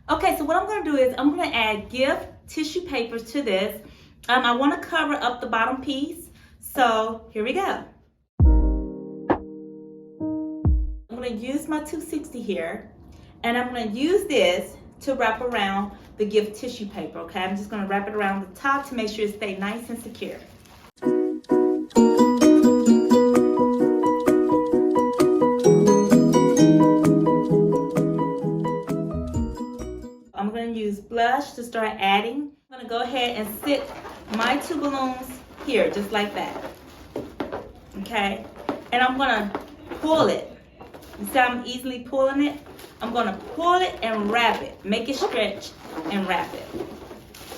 Okay, so what I'm going to do is I'm going to add gift tissue paper to this. I want to cover up the bottom piece. So here we go. I'm going to use my 260 here, and I'm going to use this to wrap around the gift tissue paper, okay? I'm just going to wrap it around the top to make sure it stays nice and secure. I'm going to use blush to start adding. I'm going to go ahead and sit my 2 balloons here, just like that. Okay? And I'm going to pull it. You see I'm easily pulling it? I'm going to pull it and wrap it. Make it stretch and wrap it.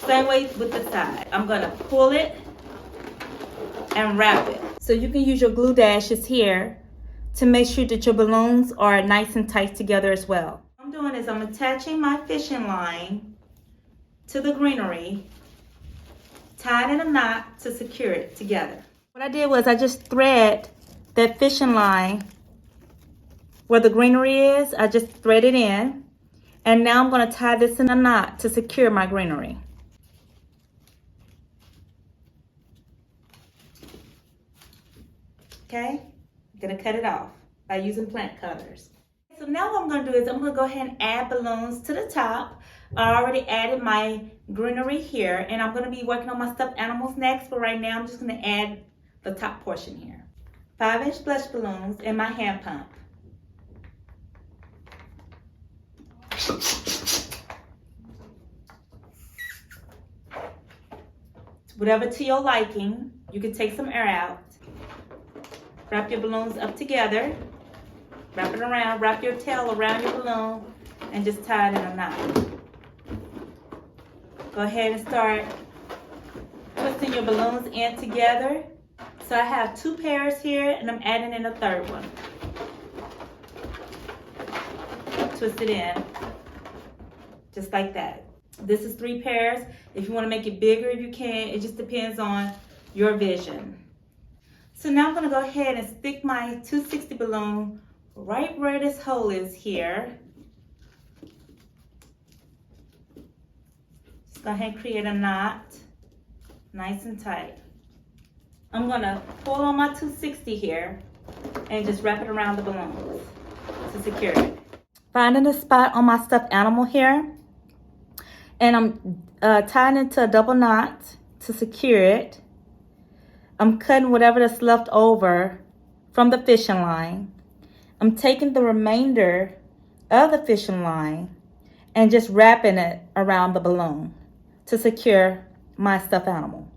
Same way with the side. I'm going to pull it and wrap it. So you can use your glue dashes here to make sure that your balloons are nice and tight together as well. What I'm doing is I'm attaching my fishing line to the greenery, tied in a knot to secure it together. What I did was I just thread that fishing line where the greenery is. I just thread it in, and now I'm going to tie this in a knot to secure my greenery. Okay, I'm going to cut it off by using plant cutters. So now what I'm going to do is I'm going to go ahead and add balloons to the top. I already added my greenery here, and I'm going to be working on my stuffed animals next, but right now I'm just going to add the top portion here. 5-inch blush balloons and my hand pump. Whatever to your liking, you can take some air out. Wrap your balloons up together. Wrap it around, wrap your tail around your balloon, and just tie it in a knot. Go ahead and start twisting your balloons in together. So I have 2 pairs here, and I'm adding in a 3rd one. Twist it in, just like that. This is 3 pairs. If you want to make it bigger, you can. It just depends on your vision. So now I'm going to go ahead and stick my 260 balloon right where this hole is here. Just go ahead and create a knot, nice and tight. I'm going to pull on my 260 here and just wrap it around the balloons to secure it. Finding a spot on my stuffed animal here, and I'm tying it to a double knot to secure it. I'm cutting whatever that's left over from the fishing line. I'm taking the remainder of the fishing line and just wrapping it around the balloon to secure my stuffed animal.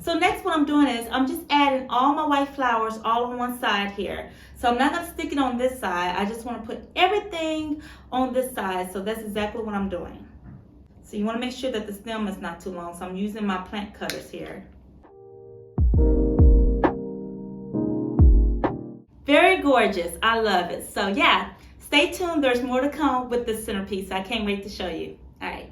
So next what I'm doing is I'm just adding all my white flowers all on one side here. So I'm not going to stick it on this side. I just want to put everything on this side. So that's exactly what I'm doing. So you want to make sure that the stem is not too long. So I'm using my plant cutters here. Very gorgeous. I love it. So yeah, stay tuned. There's more to come with this centerpiece. I can't wait to show you. All right.